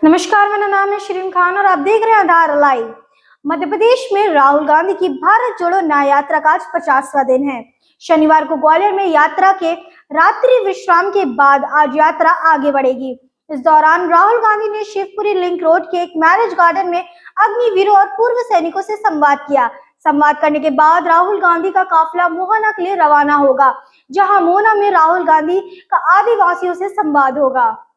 नमस्कार, मेरा नाम है शरीम खान और आप देख रहे हैं आधार लाइव। मध्य प्रदेश में राहुल गांधी की भारत जोड़ो न्याय यात्रा का आज 50वां दिन है। शनिवार को ग्वालियर में यात्रा के रात्रि विश्राम के बाद आज यात्रा आगे बढ़ेगी। इस दौरान राहुल गांधी ने शिवपुरी लिंक रोड के एक मैरिज गार्डन में अग्निवीरों और पूर्व सैनिकों से संवाद किया। संवाद करने के बाद राहुल गांधी का काफिला मोहना के लिए रवाना होगा, जहां मोहना में राहुल गांधी का आदिवासियों से संवाद होगा।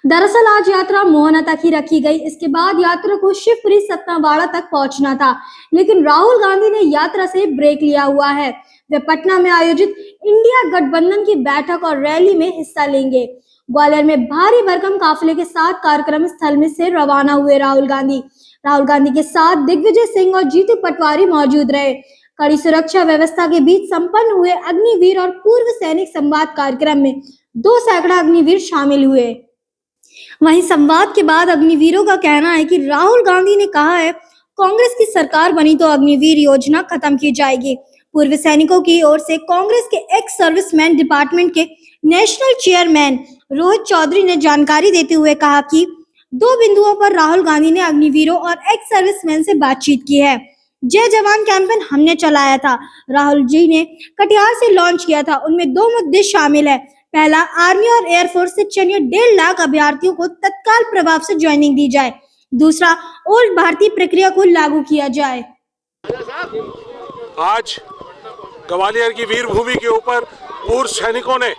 दरअसल आज यात्रा मोहना तक ही रखी गई। इसके बाद यात्रा को शिवपुरी सतनावाड़ा तक पहुंचना था, लेकिन राहुल गांधी ने यात्रा से ब्रेक लिया हुआ है। वे पटना में आयोजित इंडिया गठबंधन की बैठक और रैली में हिस्सा लेंगे। ग्वालियर में भारी भरकम काफिले के साथ कार्यक्रम स्थल में से रवाना हुए राहुल गांधी के साथ दिग्विजय सिंह और जीतू पटवारी मौजूद रहे। कड़ी सुरक्षा व्यवस्था के बीच संपन्न हुए अग्निवीर और पूर्व सैनिक संवाद कार्यक्रम में 2 सैकड़ा अग्निवीर शामिल हुए। वहीं संवाद के बाद अग्निवीरों का कहना है कि राहुल गांधी ने कहा है, कांग्रेस की सरकार बनी तो अग्निवीर योजना खत्म की जाएगी। पूर्व सैनिकों की ओर से कांग्रेस के एक्स सर्विसमैन डिपार्टमेंट के नेशनल चेयरमैन रोहित चौधरी ने जानकारी देते हुए कहा कि 2 बिंदुओं पर राहुल गांधी ने अग्निवीरों और एक्स सर्विसमैन से बातचीत की है। जय जवान कैंपेन हमने चलाया था, राहुल जी ने कटिहार से लॉन्च किया था। उनमें 2 मुद्दे शामिल है। पहला, आर्मी और एयरफोर्स से चयनित 1.5 लाख अभ्यर्थियों को तत्काल प्रभाव से ज्वाइनिंग दी जाए। दूसरा, ओल्ड भारतीय प्रक्रिया को लागू किया जाए। आज ग्वालियर की वीर भूमि के ऊपर पूर्व सैनिकों ने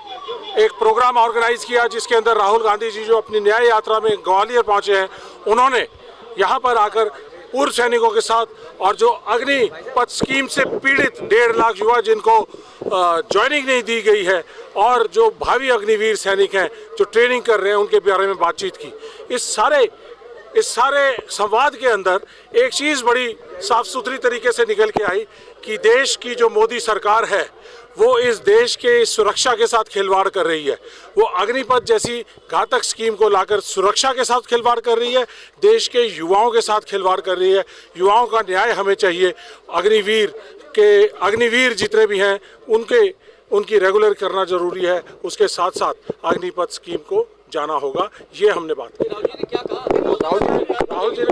एक प्रोग्राम ऑर्गेनाइज किया, जिसके अंदर राहुल गांधी जी जो अपनी न्याय यात्रा में ग्वालियर पहुंचे हैं, उन्होंने यहां पर आकर पूर्व सैनिकों के साथ और जो अग्निपथ स्कीम से पीड़ित 1.5 लाख युवा जिनको ज्वाइनिंग नहीं दी गई है और जो भावी अग्निवीर सैनिक हैं जो ट्रेनिंग कर रहे हैं, उनके बारे में बातचीत की। इस सारे संवाद के अंदर एक चीज़ बड़ी साफ सुथरी तरीके से निकल के आई कि देश की जो मोदी सरकार है वो इस देश के सुरक्षा के साथ खिलवाड़ कर रही है। वो अग्निपथ जैसी घातक स्कीम को लाकर सुरक्षा के साथ खिलवाड़ कर रही है, देश के युवाओं के साथ खिलवाड़ कर रही है। युवाओं का न्याय हमें चाहिए। अग्निवीर जितने भी हैं उनकी रेगुलर करना जरूरी है। उसके साथ साथ अग्निपथ स्कीम को जाना होगा। ये हमने बात की। राहुल जी ने क्या कहा? राहुल जी ने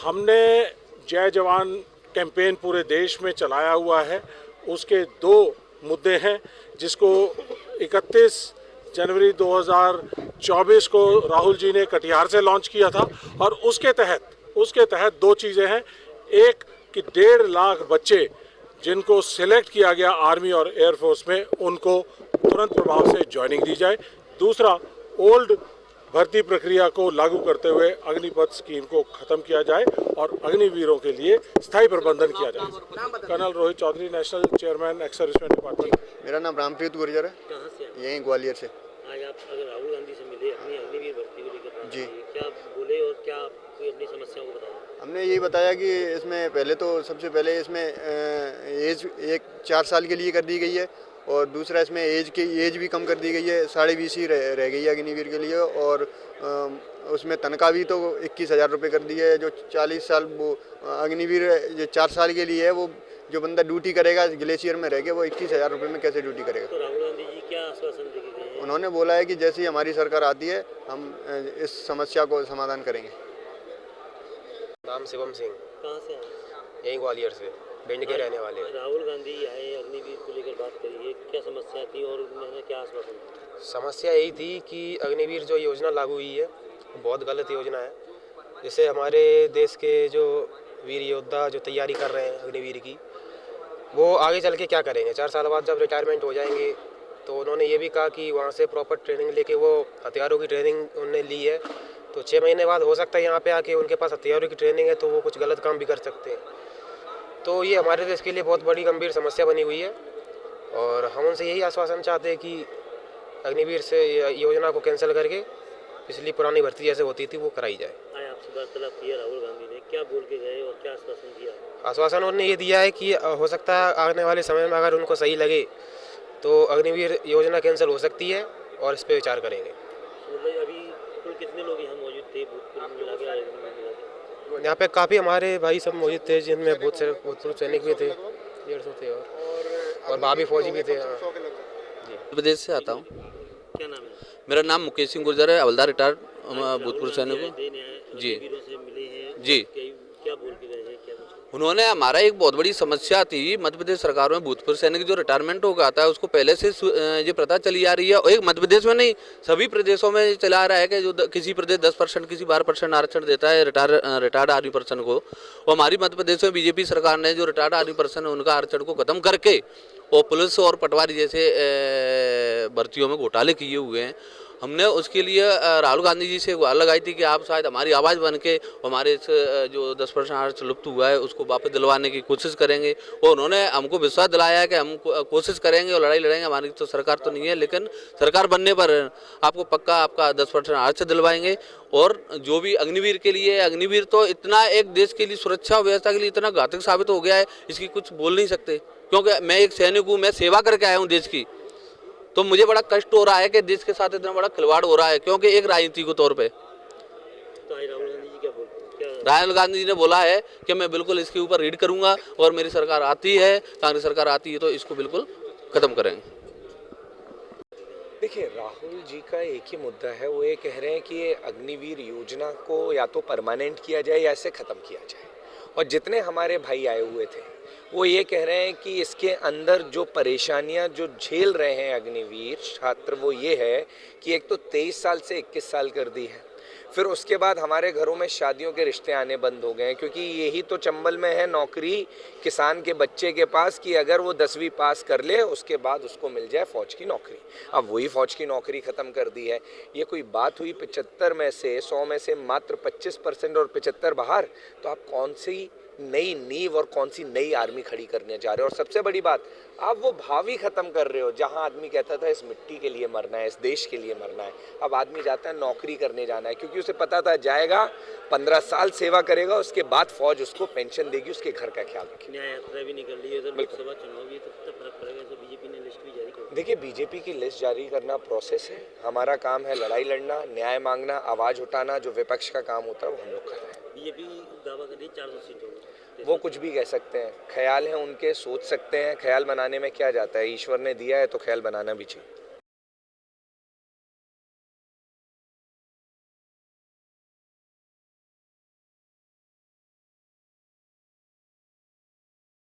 हमने जय जवान कैंपेन पूरे देश में चलाया हुआ है। उसके 2 मुद्दे हैं, जिसको 31 जनवरी 2024 को राहुल जी ने कटिहार से लॉन्च किया था और उसके तहत 2 चीज़ें हैं। एक कि 1.5 लाख बच्चे जिनको सिलेक्ट किया गया आर्मी और एयरफोर्स में, उनको तुरंत प्रभाव से ज्वाइनिंग दी जाए। दूसरा, ओल्ड भर्ती प्रक्रिया को लागू करते हुए अग्निपथ स्कीम को खत्म किया जाए और अग्निवीरों के लिए स्थायी प्रबंधन किया जाए। Colonel Rohit Chaudhary, national chairman ex servicemen department. मेरा नाम रामप्रीत गुर्जर है। कहाँ से? यहीं ग्वालियर से। आज आप अगर राहुल गांधी से मिले अपनी अग्निवीर भर्ती को लेकर जी, क्या बोले और क्या कोई अपनी समस्याओं को बताया? हमने यही बताया कि इसमें सबसे पहले इसमें एज 4 साल के लिए कर दी गई है और दूसरा इसमें एज भी कम कर दी गई है। 20.5 ही रह गई है अग्निवीर के लिए और उसमें तनख्वाह भी तो 21,000 रुपये कर दी है। जो 40 साल वो अग्निवीर जो 4 साल के लिए है, वो जो बंदा ड्यूटी करेगा ग्लेशियर में रह के, वो 21,000 रुपये में कैसे ड्यूटी करेगा? तो राहुल गांधी जी क्या आश्वासन दे गए हैं? उन्होंने बोला है कि जैसे ही हमारी सरकार आती है हम इस समस्या को समाधान करेंगे। नाम शिवम सिंह, कहाँ से आए? यहीं ग्वालियर से, भिंड के रहने वाले हैं। राहुल गांधी आए, अग्निवीर को लेकर बात करिए, क्या समस्या थी और उन्होंने क्या आश्वासन दिया? समस्या यही थी कि अग्निवीर जो योजना लागू हुई है बहुत गलत योजना है। जिससे हमारे देश के जो वीर योद्धा जो तैयारी कर रहे हैं अग्निवीर की, वो आगे चल के क्या करेंगे? 4 साल बाद जब रिटायरमेंट हो जाएंगे, तो उन्होंने ये भी कहा कि वहाँ से प्रॉपर ट्रेनिंग लेके, वो हथियारों की ट्रेनिंग उन्होंने ली है, तो 6 महीने बाद हो सकता है यहाँ पे आके उनके पास हथियारों की ट्रेनिंग है, तो वो कुछ गलत काम भी कर सकते हैं। तो ये हमारे देश के लिए बहुत बड़ी गंभीर समस्या बनी हुई है और हम उनसे यही आश्वासन चाहते हैं कि अग्निवीर से योजना को कैंसिल करके पिछली पुरानी भर्ती जैसे होती थी वो कराई जाए। आए आपसे वार्तालाप किया राहुल गांधी ने, क्या बोल के गए और क्या आश्वासन दिया? आश्वासन उन्होंने ये दिया है कि हो सकता है आने वाले समय में अगर उनको सही लगे तो अग्निवीर योजना कैंसिल हो सकती है और इस पर विचार करेंगे। मतलब अभी कुल कितने लोग यहाँ मौजूद थे? यहाँ पे काफ़ी हमारे भाई सब मौजूद थे, जिनमें बहुत सारे पूर्व सैनिक भी थे, 150 थे और भाभी फौजी भी थे। मध्य प्रदेश से आता हूँ। क्या नाम है? मेरा नाम मुकेश सिंह गुर्जर है, हवलदार रिटायर्ड भूतपूर्व सैनिक हूँ। जी। वीरों से मिले हैं जी। क्या बोल के गए हैं, क्या कुछ? उन्होंने हमारा एक बहुत बड़ी समस्या थी मध्य प्रदेश सरकार में, भूतपूर्व सैनिक जो रिटायरमेंट हो गया था उसको पहले से ये प्रथा चली आ रही है, और एक मध्य प्रदेश में नहीं सभी प्रदेशों में चला आ रहा है कि जो किसी प्रदेश 10% किसी 12% आरक्षण देता है रिटायर्ड आर्मी पर्सन को। और हमारी मध्य प्रदेश में बीजेपी सरकार ने जो रिटायर्ड आर्मी पर्सन है उनका आरक्षण को खत्म करके और पुलिस और पटवारी जैसे भर्तियों में घोटाले किए हुए हैं। हमने उसके लिए राहुल गांधी जी से गुहार लगाई थी कि आप शायद हमारी आवाज़ बन के हमारे इस जो 10% आरक्षण लुप्त हुआ है उसको वापस दिलवाने की कोशिश करेंगे, और उन्होंने हमको विश्वास दिलाया है कि हम कोशिश करेंगे और लड़ाई लड़ेंगे। हमारी तो सरकार तो नहीं है, लेकिन सरकार बनने पर आपको पक्का आपका 10% आरक्षण दिलवाएंगे। और जो भी अग्निवीर के लिए, अग्निवीर तो इतना एक देश के लिए सुरक्षा व्यवस्था के लिए इतना घातक साबित हो गया है, इसकी कुछ बोल नहीं सकते। क्योंकि मैं एक सैनिक हूँ, मैं सेवा करके आया हूँ देश की, तो मुझे बड़ा कष्ट हो रहा है कि देश के साथ इतना बड़ा खिलवाड़ हो रहा है, क्योंकि एक राजनीति के तौर पे। तो आज राहुल गांधी जी क्या बोलते हैं? राहुल गांधी जी ने बोला है कि मैं बिल्कुल इसके ऊपर रीड करूंगा, और मेरी सरकार आती है, कांग्रेस सरकार आती है तो इसको बिल्कुल खत्म करेंगे। देखिए, राहुल जी का एक ही मुद्दा है, वो ये कह रहे हैं कि ये अग्निवीर योजना को या तो परमानेंट किया जाए या इसे ख़त्म किया जाए। और जितने हमारे भाई आए हुए थे वो ये कह रहे हैं कि इसके अंदर जो परेशानियां जो झेल रहे हैं अग्निवीर छात्र, वो ये है कि एक तो 23 साल से 21 साल कर दी है, फिर उसके बाद हमारे घरों में शादियों के रिश्ते आने बंद हो गए हैं, क्योंकि यही तो चंबल में है नौकरी किसान के बच्चे के पास कि अगर वो 10वीं पास कर ले उसके बाद उसको मिल जाए फौज की नौकरी। अब वही फौज की नौकरी ख़त्म कर दी है। ये कोई बात हुई? 75 में से 100 में से मात्र 25% और 75 बाहर, तो आप कौन सी नई नींव और कौन सी नई आर्मी खड़ी करने जा रहे हो? और सबसे बड़ी बात, आप वो भावी ख़त्म कर रहे हो। जहां आदमी कहता था इस मिट्टी के लिए मरना है, इस देश के लिए मरना है, अब आदमी जाता है नौकरी करने जाना है, क्योंकि उसे पता था जाएगा 15 साल सेवा करेगा, उसके बाद फौज उसको पेंशन देगी, उसके घर का ख्याल रखेगी। न्याय यात्रा भी निकल रही है, उधर लोकसभा चुनाव भी है, तो कितना फर्क पड़ेगा? तो बीजेपी ने लिस्ट भी जारी कर दी। देखिए, बीजेपी की लिस्ट जारी करना प्रोसेस है, हमारा काम है लड़ाई लड़ना, न्याय मांगना, आवाज़ उठाना, जो विपक्ष का काम होता है वो हम लोग कर रहे हैं। बीजेपी दावा कर रही है 400 सीटों में। वो कुछ भी कह सकते हैं, ख्याल है उनके, सोच सकते हैं। ख्याल बनाने में क्या जाता है, ईश्वर ने दिया है तो ख्याल बनाना भी चाहिए।